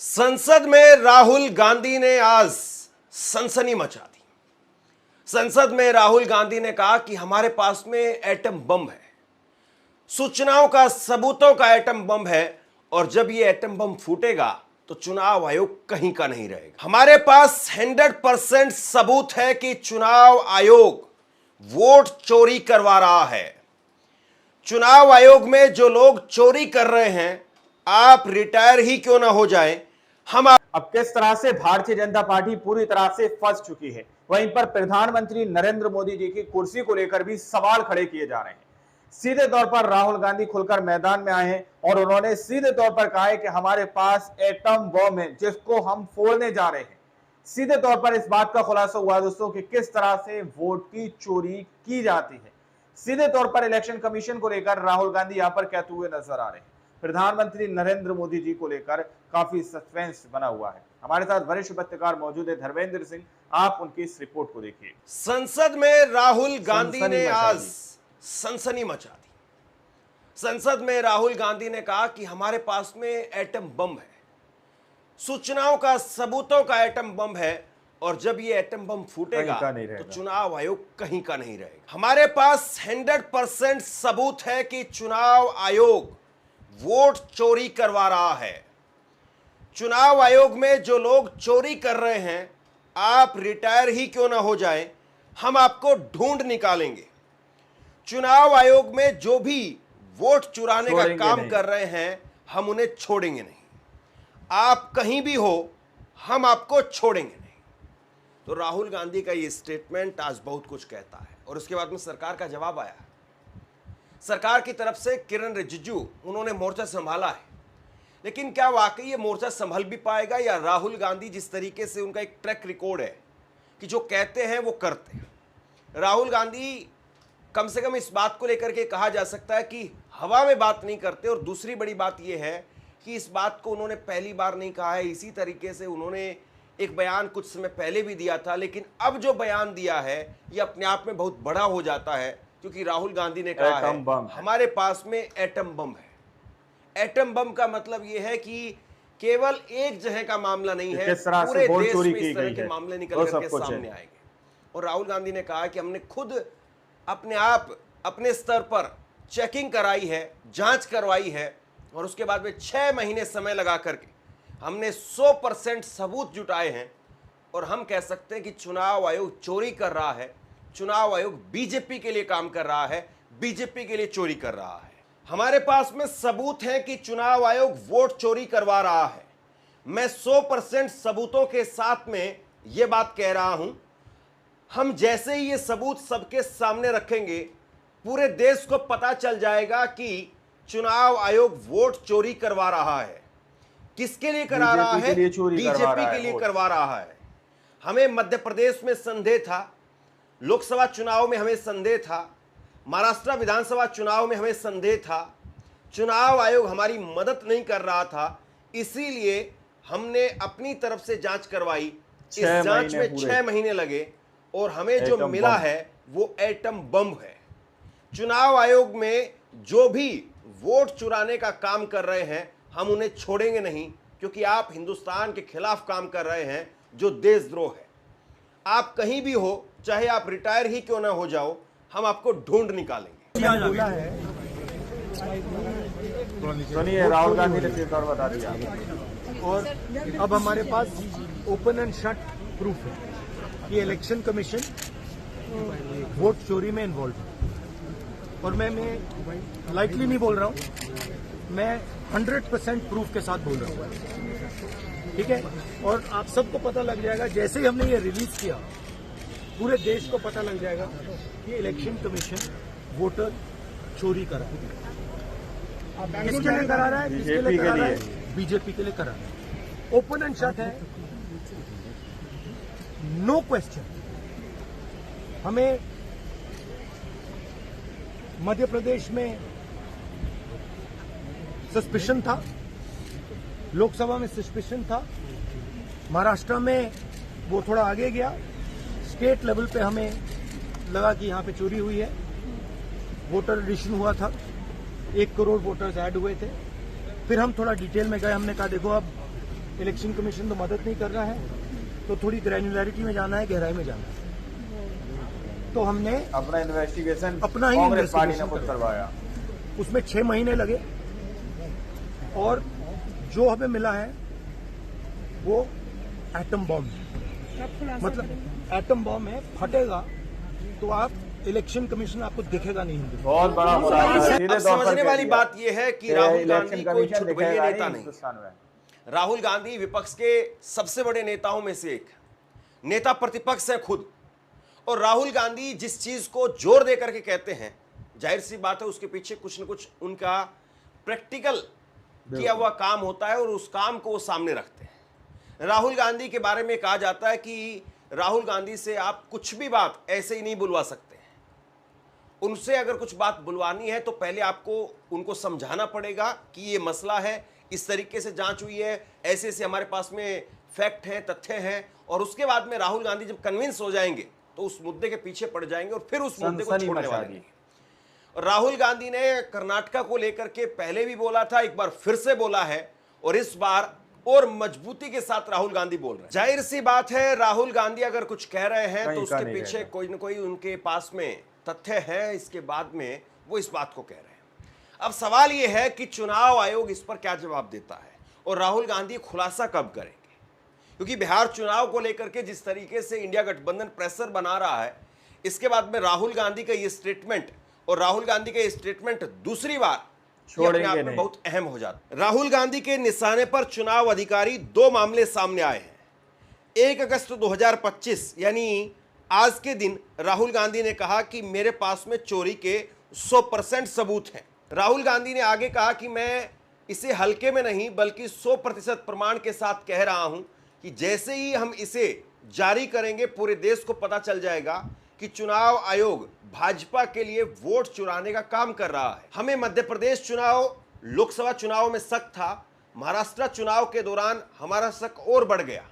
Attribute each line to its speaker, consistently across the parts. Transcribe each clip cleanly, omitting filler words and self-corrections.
Speaker 1: संसद में राहुल गांधी ने आज सनसनी मचा दी। संसद में राहुल गांधी ने कहा कि हमारे पास में एटम बम है, सूचनाओं का, सबूतों का एटम बम है, और जब ये एटम बम फूटेगा तो चुनाव आयोग कहीं का नहीं रहेगा। हमारे पास 100% सबूत है कि चुनाव आयोग वोट चोरी करवा रहा है। चुनाव आयोग में जो लोग चोरी कर रहे हैं, आप रिटायर ही क्यों ना हो जाए, हम
Speaker 2: अब किस तरह से भारतीय जनता पार्टी पूरी तरह से फंस चुकी है। वहीं पर प्रधानमंत्री नरेंद्र मोदी जी की कुर्सी को लेकर भी सवाल खड़े किए जा रहे हैं। सीधे तौर पर राहुल गांधी खुलकर मैदान में आए हैं और उन्होंने सीधे तौर पर कहा है कि हमारे पास एटम बम है जिसको हम फोड़ने जा रहे हैं। सीधे तौर पर इस बात का खुलासा हुआ दोस्तों कि किस तरह से वोट की चोरी की जाती है। सीधे तौर पर इलेक्शन कमीशन को लेकर राहुल गांधी यहां पर कहते हुए नजर आ रहे हैं। प्रधानमंत्री नरेंद्र मोदी जी को लेकर काफी सस्पेंस बना हुआ है। हमारे साथ वरिष्ठ पत्रकार मौजूद है धर्मेंद्र सिंह, आप उनकी इस रिपोर्ट को देखिए।
Speaker 1: संसद में राहुल गांधी ने आज सनसनी मचा दी। संसद में राहुल गांधी ने कहा कि हमारे पास में एटम बम है, सूचनाओं का, सबूतों का एटम बम है, और जब ये एटम बम फूटेगा तो चुनाव आयोग कहीं का नहीं रहेगा। हमारे पास 100% सबूत है कि चुनाव आयोग वोट चोरी करवा रहा है। चुनाव आयोग में जो लोग चोरी कर रहे हैं, आप रिटायर ही क्यों ना हो जाए, हम आपको ढूंढ निकालेंगे। चुनाव आयोग में जो भी वोट चुराने का काम कर रहे हैं, हम उन्हें छोड़ेंगे नहीं। आप कहीं भी हो, हम आपको छोड़ेंगे नहीं। तो राहुल गांधी का ये स्टेटमेंट आज बहुत कुछ कहता है। और उसके बाद में सरकार का जवाब आया। सरकार की तरफ से किरण रिजिजू, उन्होंने मोर्चा संभाला है, लेकिन क्या वाकई ये मोर्चा संभल भी पाएगा, या राहुल गांधी जिस तरीके से उनका एक ट्रैक रिकॉर्ड है कि जो कहते हैं वो करते हैं। राहुल गांधी कम से कम इस बात को लेकर के कहा जा सकता है कि हवा में बात नहीं करते। और दूसरी बड़ी बात यह है कि इस बात को उन्होंने पहली बार नहीं कहा है। इसी तरीके से उन्होंने एक बयान कुछ समय पहले भी दिया था, लेकिन अब जो बयान दिया है ये अपने आप में बहुत बड़ा हो जाता है, क्योंकि राहुल गांधी ने कहा है हमारे पास में एटम बम है। एटम बम का मतलब यह है कि केवल एक जगह का मामला नहीं है, पूरे देश में इस तरह के मामले निकल करके सामने आएंगे। और राहुल गांधी ने कहा कि हमने खुद अपने आप अपने स्तर पर चेकिंग कराई है, जांच करवाई है, और उसके बाद में 6 महीने समय लगा करके हमने 100% सबूत जुटाए हैं। और हम कह सकते हैं कि चुनाव आयोग चोरी कर रहा है, चुनाव आयोग बीजेपी के लिए काम कर रहा है, बीजेपी के लिए चोरी कर रहा है। हमारे पास में सबूत है कि चुनाव आयोग वोट चोरी करवा रहा है। मैं 100% सबूतों के साथ में यह बात कह रहा हूं। हम जैसे ही ये सबूत सबके सामने रखेंगे, पूरे देश को पता चल जाएगा कि चुनाव आयोग वोट चोरी करवा रहा है। किसके लिए करा रहा है? बीजेपी के लिए करवा रहा है। हमें मध्य प्रदेश में संदेह था, लोकसभा चुनाव में हमें संदेह था, महाराष्ट्र विधानसभा चुनाव में हमें संदेह था। चुनाव आयोग हमारी मदद नहीं कर रहा था, इसीलिए हमने अपनी तरफ से जांच करवाई। इस जांच में 6 महीने लगे और हमें जो मिला है वो एटम बम है। चुनाव आयोग में जो भी वोट चुराने का काम कर रहे हैं, हम उन्हें छोड़ेंगे नहीं, क्योंकि आप हिंदुस्तान के खिलाफ काम कर रहे हैं, जो देशद्रोह है। आप कहीं भी हो, चाहे आप रिटायर ही क्यों ना हो जाओ, हम आपको ढूंढ निकालेंगे।
Speaker 2: सुनिए, राहुल गांधी ने सीधे तौर बता दिया।
Speaker 3: और अब हमारे पास ओपन एंड शट प्रूफ है कि इलेक्शन कमीशन वोट चोरी में इन्वॉल्व है। और मैं लाइटली नहीं बोल रहा हूं, मैं 100% प्रूफ के साथ बोल रहा हूं, ठीक है। और आप सबको पता लग जाएगा, जैसे ही हमने ये रिलीज किया, पूरे देश को पता लग जाएगा कि इलेक्शन कमीशन वोटर चोरी करा है। किसके लिए करा रहा है? किसके लिए करा रहा है? बीजेपी के लिए करा रहा है। ओपन एंड शट है, नो क्वेश्चन। हमें मध्य प्रदेश में सस्पिशन था, लोकसभा में सस्पिशन था, महाराष्ट्र में वो थोड़ा आगे गया, स्टेट लेवल पे हमें लगा कि यहां पे चोरी हुई है। वोटर एडिशन हुआ था, 1 करोड़ वोटर्स ऐड हुए थे। फिर हम थोड़ा डिटेल में गए, हमने कहा देखो अब इलेक्शन कमीशन तो मदद नहीं कर रहा है, तो थोड़ी ग्रैन्युलरिटी में जाना है, गहराई में जाना है। तो हमने
Speaker 2: अपना इन्वेस्टिगेशन
Speaker 3: अपना ही
Speaker 2: कांग्रेस पार्टी ने
Speaker 3: इन्वेस्टिगेशन
Speaker 2: खुद करवाया।
Speaker 3: उसमें 6 महीने लगे और जो हमें मिला है वो एटम बॉम्ब है। मतलब एटम बॉम्ब है, फटेगा तो आप इलेक्शन कमीशन आपको दिखेगा नहीं।
Speaker 2: बहुत बड़ा
Speaker 1: अब समझने वाली बात यह है कि राहुल गांधी कोई छुटभइये नेता नहीं। राहुल गांधी विपक्ष के सबसे बड़े नेताओं में से एक नेता, प्रतिपक्ष है खुद। और राहुल गांधी जिस चीज को जोर दे करके कहते हैं, जाहिर सी बात है उसके पीछे कुछ न कुछ उनका प्रैक्टिकल किया हुआ काम होता है और उस काम को वो सामने रखते हैं। राहुल गांधी के बारे में कहा जाता है कि राहुल गांधी से आप कुछ भी बात ऐसे ही नहीं बुलवा सकते। उनसे अगर कुछ बात बुलवानी है तो पहले आपको उनको समझाना पड़ेगा कि ये मसला है, इस तरीके से जांच हुई है, ऐसे ऐसे हमारे पास में फैक्ट हैं, तथ्य हैं, और उसके बाद में राहुल गांधी जब कन्विंस हो जाएंगे तो उस मुद्दे के पीछे पड़ जाएंगे और फिर उस मुद्दे को छोड़ने वाले नहीं। राहुल गांधी ने कर्नाटका को लेकर के पहले भी बोला था, एक बार फिर से बोला है, और इस बार और मजबूती के साथ राहुल गांधी बोल रहे हैं। जाहिर सी बात है राहुल गांधी अगर कुछ कह रहे हैं तो उसके पीछे कोई न कोई उनके पास में तथ्य है, इसके बाद में वो इस बात को कह रहे हैं। अब सवाल यह है कि चुनाव आयोग इस पर क्या जवाब देता है और राहुल गांधी खुलासा कब करेंगे, क्योंकि बिहार चुनाव को लेकर के जिस तरीके से इंडिया गठबंधन प्रेशर बना रहा है, इसके बाद में राहुल गांधी का ये स्टेटमेंट और राहुल गांधी का ये स्टेटमेंट दूसरी बार अपने आप में बहुत अहम हो जाता है। राहुल गांधी के निशाने पर चुनाव अधिकारी 2 मामले सामने आए हैं। 1 अगस्त 2025 यानी आज के दिन राहुल गांधी ने कहा कि मेरे पास में चोरी के 100% सबूत हैं। राहुल गांधी ने आगे कहा कि मैं इसे हल्के में नहीं बल्कि 100% प्रमाण के साथ कह रहा हूं कि जैसे ही हम इसे जारी करेंगे पूरे देश को पता चल जाएगा कि चुनाव आयोग भाजपा के लिए वोट चुराने का काम कर रहा है। हमें मध्य प्रदेश चुनाव, लोकसभा चुनाव में शक था, महाराष्ट्र चुनाव के दौरान हमारा शक और बढ़ गया।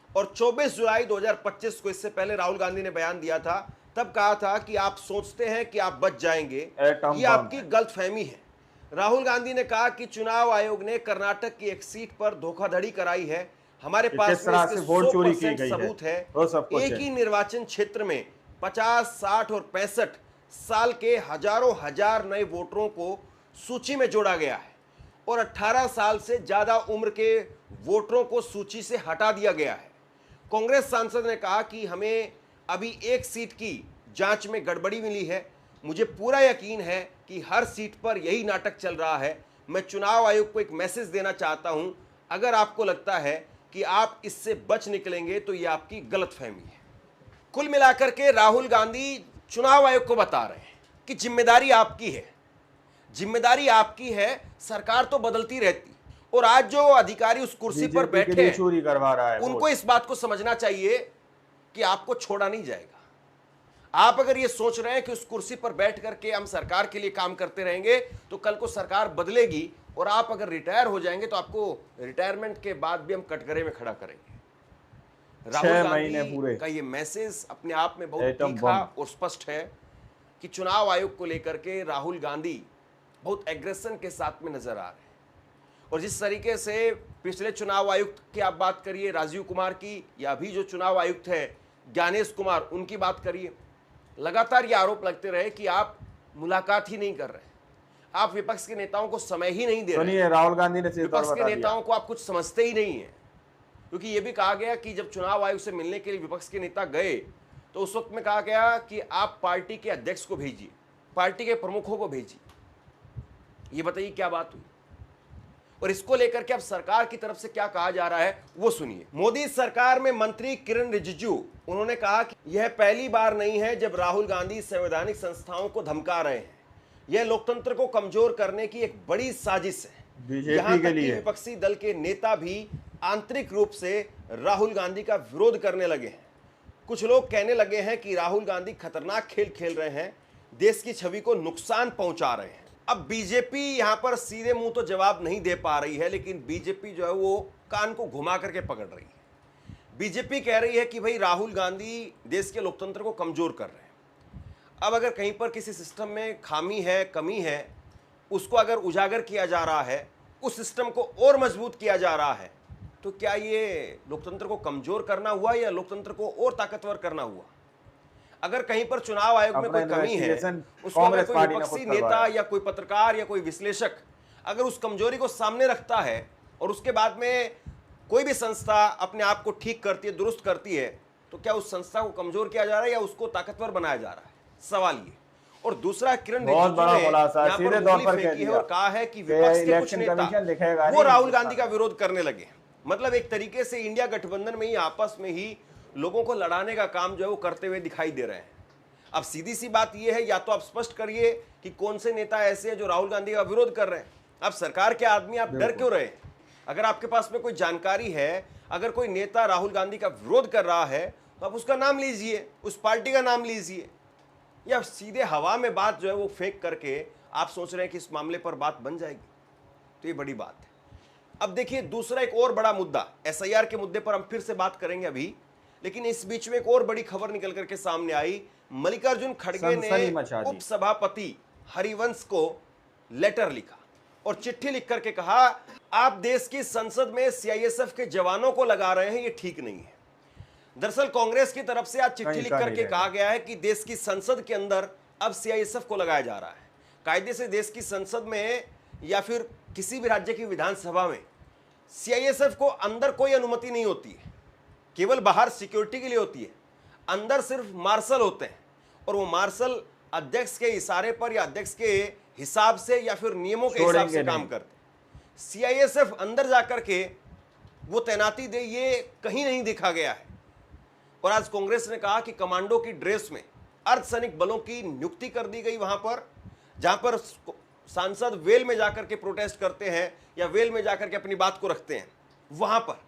Speaker 1: और 24 जुलाई 2025 को, इससे पहले राहुल गांधी ने बयान दिया था, तब कहा था कि आप सोचते हैं कि आप बच जाएंगे, ये आपकी गलतफहमी है। राहुल गांधी ने कहा कि चुनाव आयोग ने कर्नाटक की एक सीट पर धोखाधड़ी कराई है, हमारे पास 100% सबूत है। एक ही निर्वाचन क्षेत्र में 50, 60 और 65 साल के हजारों हजार नए वोटरों को सूची में जोड़ा गया है और 18 साल से ज्यादा उम्र के वोटरों को सूची से हटा दिया गया है। कांग्रेस सांसद ने कहा कि हमें अभी एक सीट की जांच में गड़बड़ी मिली है, मुझे पूरा यकीन है कि हर सीट पर यही नाटक चल रहा है। मैं चुनाव आयोग को एक मैसेज देना चाहता हूं, अगर आपको लगता है कि आप इससे बच निकलेंगे तो यह आपकी गलतफहमी है। कुल मिलाकर के राहुल गांधी चुनाव आयोग को बता रहे हैं कि जिम्मेदारी आपकी है, जिम्मेदारी आपकी है, सरकार तो बदलती रहती, और आज जो अधिकारी उस कुर्सी पर बैठे हैं
Speaker 2: चोरी करवा रहा है,
Speaker 1: उनको इस बात को समझना चाहिए कि आपको छोड़ा नहीं जाएगा। आप अगर ये सोच रहे हैं कि उस कुर्सी पर बैठ करके हम सरकार के लिए काम करते रहेंगे तो कल को सरकार बदलेगी और आप अगर रिटायर हो जाएंगे तो आपको रिटायरमेंट के बाद भी हम कटघरे में खड़ा करेंगे। राहुल गांधी का ये मैसेज अपने आप में बहुत तीखा और स्पष्ट है कि चुनाव आयोग को लेकर के राहुल गांधी बहुत एग्रेशन के साथ में नजर आ रहे हैं। और जिस तरीके से पिछले चुनाव आयुक्त की आप बात करिए राजीव कुमार की, या अभी जो चुनाव आयुक्त है ज्ञानेश कुमार, उनकी बात करिए, लगातार ये आरोप लगते रहे कि आप मुलाकात ही नहीं कर रहे, आप विपक्ष के नेताओं को समय ही नहीं दे रहे।
Speaker 2: राहुल गांधी ने
Speaker 1: विपक्ष के नेताओं को आप कुछ समझते ही नहीं है, क्योंकि ये भी कहा गया कि जब चुनाव आयोग से मिलने के लिए विपक्ष के नेता गए तो उस वक्त में कहा गया कि आप पार्टी के अध्यक्ष को भेजिए, पार्टी के प्रमुखों को भेजिए। ये बताइए क्या बात हुई। और इसको लेकर के अब सरकार की तरफ से क्या कहा जा रहा है वो सुनिए। मोदी सरकार में मंत्री किरण रिजिजू, उन्होंने कहा कि यह पहली बार नहीं है जब राहुल गांधी संवैधानिक संस्थाओं को धमका रहे हैं, यह लोकतंत्र को कमजोर करने की एक बड़ी साजिश है। यहां तक कि विपक्षी दल के नेता भी आंतरिक रूप से राहुल गांधी का विरोध करने लगे हैं। कुछ लोग कहने लगे हैं कि राहुल गांधी खतरनाक खेल खेल रहे हैं, देश की छवि को नुकसान पहुंचा रहे हैं। अब बीजेपी यहां पर सीधे मुंह तो जवाब नहीं दे पा रही है, लेकिन बीजेपी जो है वो कान को घुमा करके पकड़ रही है। बीजेपी कह रही है कि भाई राहुल गांधी देश के लोकतंत्र को कमजोर कर रहे हैं। अब अगर कहीं पर किसी सिस्टम में खामी है, कमी है, उसको अगर उजागर किया जा रहा है, उस सिस्टम को और मजबूत किया जा रहा है, तो क्या ये लोकतंत्र को कमजोर करना हुआ या लोकतंत्र को और ताकतवर करना हुआ? अगर कहीं पर चुनाव आयोग में कोई कमी है, उसको अगर कोई विपक्षी नेता या कोई पत्रकार या कोई विश्लेषक अगर उस कमजोरी को सामने रखता है और उसके बाद में कोई भी संस्था अपने आप को ठीक करती है, दुरुस्त करती है, तो क्या उस संस्था को कमजोर किया जा रहा है या उसको ताकतवर बनाया जा रहा है? सवाल ये। और दूसरा, किरण
Speaker 2: बहुत बड़ा खुलासा सीधे तौर पर कह दिया
Speaker 1: और कहा है कि विपक्ष के कुछ नेता वो राहुल गांधी का विरोध करने लगे। मतलब एक तरीके से इंडिया गठबंधन में ही आपस में ही लोगों को लड़ाने का काम जो है वो करते हुए दिखाई दे रहे हैं। अब सीधी सी बात यह है, या तो आप स्पष्ट करिए कि कौन से नेता ऐसे हैं जो राहुल गांधी का विरोध कर रहे हैं। आप सरकार के आदमी, आप डर क्यों रहे? अगर आपके पास में कोई जानकारी है, अगर कोई नेता राहुल गांधी का विरोध कर रहा है, तो आप उसका नाम लीजिए, उस पार्टी का नाम लीजिए। या सीधे हवा में बात जो है वो फेंक करके आप सोच रहे हैं कि इस मामले पर बात बन जाएगी, तो ये बड़ी बात है। अब देखिए, दूसरा एक और बड़ा मुद्दा, एसआईआर के मुद्दे पर हम फिर से बात करेंगे अभी, लेकिन इस बीच में एक और बड़ी खबर निकल करके सामने आई। मल्लिकार्जुन खड़गे ने उप सभापति हरिवंश को लेटर लिखा और चिट्ठी लिख करके कहा, आप देश की संसद में सीआईएसएफ के जवानों को लगा रहे हैं, ये ठीक नहीं है। दरअसल कांग्रेस की तरफ से आज चिट्ठी लिख करके कहा गया है कि देश की संसद के अंदर अब सीआईएसएफ को लगाया जा रहा है। कायदे से देश की संसद में या फिर किसी भी राज्य की विधानसभा में सीआईएसएफ को अंदर कोई अनुमति नहीं होती है, केवल बाहर सिक्योरिटी के लिए होती है। अंदर सिर्फ मार्शल होते हैं और वो मार्शल अध्यक्ष के इशारे पर या अध्यक्ष के हिसाब से या फिर नियमों के हिसाब से काम करते हैं। सीआईएसएफ अंदर जाकर के वो तैनाती दे, ये कहीं नहीं देखा गया है। और आज कांग्रेस ने कहा कि कमांडो की ड्रेस में अर्धसैनिक बलों की नियुक्ति कर दी गई वहां पर, जहां पर सांसद वेल में जाकर के प्रोटेस्ट करते हैं या वेल में जाकर के अपनी बात को रखते हैं वहां पर,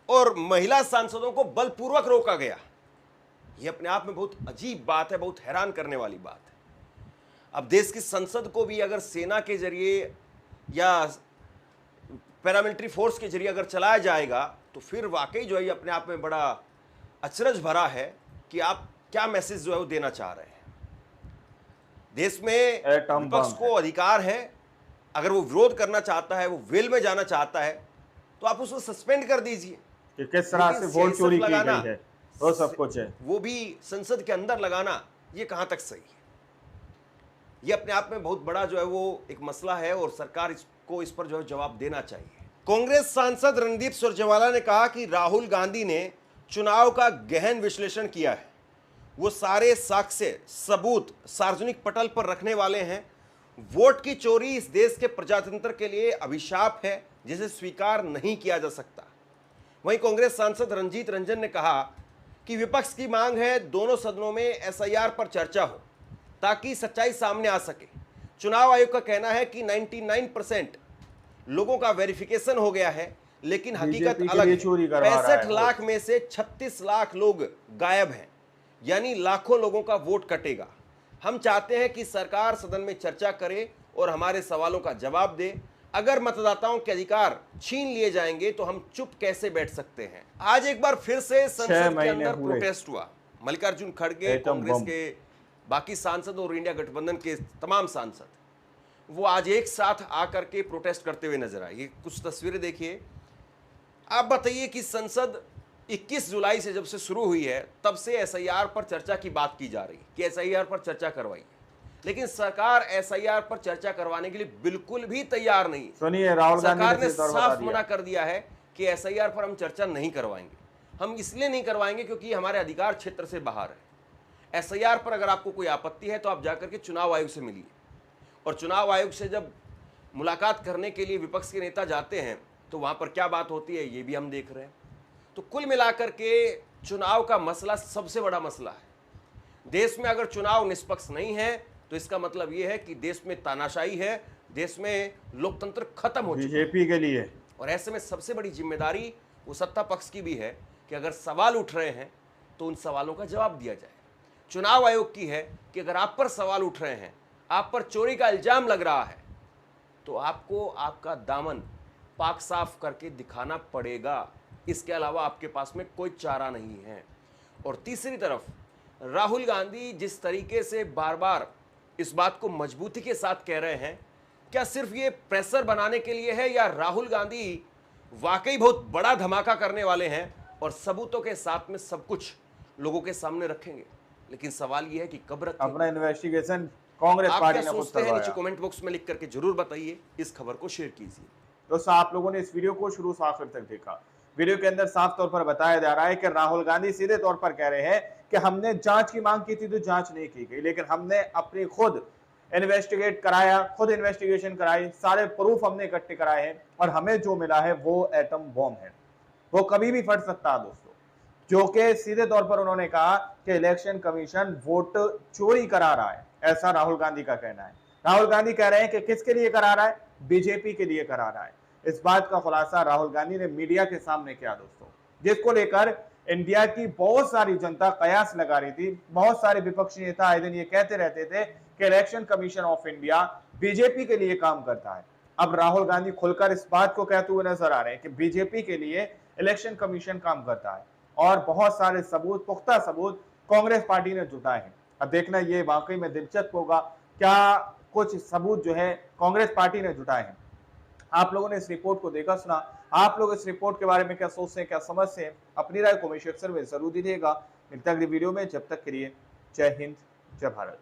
Speaker 1: और महिला सांसदों को बलपूर्वक रोका गया। यह अपने आप में बहुत अजीब बात है, बहुत हैरान करने वाली बात है। अब देश की संसद को भी अगर सेना के जरिए या पैरामिलिट्री फोर्स के जरिए अगर चलाया जाएगा, तो फिर वाकई जो है अपने आप में बड़ा अचरज भरा है कि आप क्या मैसेज जो है वो देना चाह रहे हैं। देश में विपक्ष को अधिकार है, अगर वो विरोध करना चाहता है, वो वेल में जाना चाहता है, तो आप उसको सस्पेंड कर दीजिए।
Speaker 2: कि किस तरह से वोट चोरी की गई है, वो सब कुछ है,
Speaker 1: वो भी संसद के अंदर लगाना, ये कहां तक सही है? ये अपने आप में बहुत बड़ा जो है वो एक मसला है और सरकार इसको इस पर जो है जवाब देना चाहिए। कांग्रेस सांसद रणदीप सुरजेवाला ने कहा कि राहुल गांधी ने चुनाव का गहन विश्लेषण किया है, वो सारे साक्ष्य सबूत सार्वजनिक पटल पर रखने वाले हैं। वोट की चोरी इस देश के प्रजातंत्र के लिए अभिशाप है, जिसे स्वीकार नहीं किया जा सकता। वहीं कांग्रेस सांसद रंजीत रंजन ने कहा कि विपक्ष की मांग है दोनों सदनों में एसआईआर पर चर्चा हो ताकि सच्चाई सामने आ सके। चुनाव आयोग का कहना है कि 99% लोगों का वेरिफिकेशन हो गया है, लेकिन हकीकत अलग है। 65 लाख में से 36 लाख लोग गायब हैं, यानी लाखों लोगों का वोट कटेगा। हम चाहते हैं कि सरकार सदन में चर्चा करे और हमारे सवालों का जवाब दे। अगर मतदाताओं के अधिकार छीन लिए जाएंगे तो हम चुप कैसे बैठ सकते हैं? आज एक बार फिर से संसद के अंदर प्रोटेस्ट हुआ। मल्लिकार्जुन खड़गे, कांग्रेस के बाकी सांसद और इंडिया गठबंधन के तमाम सांसद, वो आज एक साथ आकर के प्रोटेस्ट करते हुए नजर आए। ये कुछ तस्वीरें देखिए। आप बताइए कि संसद 21 जुलाई से जब से शुरू हुई है, तब से एसआईआर पर चर्चा की बात की जा रही है कि एसआईआर पर चर्चा करवाई, लेकिन सरकार एसआईआर पर चर्चा करवाने के लिए बिल्कुल भी तैयार नहीं।
Speaker 2: सुनिए, राहुल गांधी
Speaker 1: सरकार ने साफ मना कर दिया है कि एसआईआर पर हम चर्चा नहीं करवाएंगे। हम इसलिए नहीं करवाएंगे क्योंकि हमारे अधिकार क्षेत्र से बाहर है। एसआईआर पर अगर आपको कोई आपत्ति है तो आप जाकर के चुनाव आयोग से मिलिए, और चुनाव आयोग से जब मुलाकात करने के लिए विपक्ष के नेता जाते हैं तो वहां पर क्या बात होती है ये भी हम देख रहे हैं। तो कुल मिलाकर के चुनाव का मसला सबसे बड़ा मसला है। देश में अगर चुनाव निष्पक्ष नहीं है तो इसका मतलब यह है कि देश में तानाशाही है, देश में लोकतंत्र खत्म हो चुका है
Speaker 2: बीजेपी के लिए।
Speaker 1: और ऐसे में सबसे बड़ी जिम्मेदारी वो सत्ता पक्ष की भी है कि अगर सवाल उठ रहे हैं तो उन सवालों का जवाब दिया जाए। चुनाव आयोग की है कि अगर आप पर सवाल उठ रहे हैं, आप पर चोरी का इल्जाम लग रहा है, तो आपको आपका दामन पाक साफ करके दिखाना पड़ेगा। इसके अलावा आपके पास में कोई चारा नहीं है। और तीसरी तरफ राहुल गांधी जिस तरीके से बार बार इस बात को मजबूती के साथ कह रहे हैं, क्या सिर्फ ये प्रेशर बनाने के लिए है या राहुल गांधी वाकई बहुत बड़ा धमाका करने वाले हैं और सबूतों के साथ में सब कुछ लोगों के सामने रखेंगे। लेकिन सवाल यह है कि कब रखेंगे?
Speaker 2: अपना इन्वेस्टिगेशन कांग्रेस
Speaker 1: आप
Speaker 2: पार्टी
Speaker 1: क्या
Speaker 2: ने खुद
Speaker 1: सोचते हैं? नीचे
Speaker 2: करवाया।
Speaker 1: कमेंट बॉक्स में लिख करके जरूर बताइए। इस खबर को शेयर कीजिए।
Speaker 2: दोस्तों, आप लोगों ने इस वीडियो को शुरू से आखिर तक देखा। वीडियो के अंदर साफ तौर पर बताया जा रहा है कि राहुल गांधी सीधे तौर पर कह रहे हैं कि हमने जांच की मांग की थी तो जांच नहीं की गई, लेकिन हमने अपनी खुद इन्वेस्टिगेट कराया, खुद इन्वेस्टिगेशन कराई, सारे प्रूफ हमने इकट्ठे कराए हैं और हमें जो मिला है वो एटम बॉम्ब है। वो कभी भी फट सकता है दोस्तों। जो कि सीधे तौर पर उन्होंने कहा कि इलेक्शन कमीशन वोट चोरी करा रहा है, ऐसा राहुल गांधी का कहना है। राहुल गांधी कह रहे हैं कि किसके लिए करा रहा है? बीजेपी के लिए करा रहा है। इस बात का खुलासा राहुल गांधी ने मीडिया के सामने किया दोस्तों, जिसको लेकर इंडिया की बहुत सारी जनता कयास लगा रही थी। बहुत सारे विपक्षी नेता आए दिन ये कहते रहते थे कि election commission of India BJP के लिए काम करता है। अब राहुल गांधी खुलकर इस बात को कहते हुए नजर आ रहे हैं कि बीजेपी के लिए इलेक्शन कमीशन काम करता है और बहुत सारे सबूत, पुख्ता सबूत कांग्रेस पार्टी ने जुटाए हैं। अब देखना ये वाकई में दिलचस्प होगा, क्या कुछ सबूत जो है कांग्रेस पार्टी ने जुटाए हैं। आप लोगों ने इस रिपोर्ट को देखा, सुना, आप लोग इस रिपोर्ट के बारे में क्या सोचते हैं, क्या समझते हैं? अपनी राय कमेंट सेक्शन में जरूर दीजिएगा। मिलते हैं अगली वीडियो में, जब तक के लिए जय हिंद, जय भारत।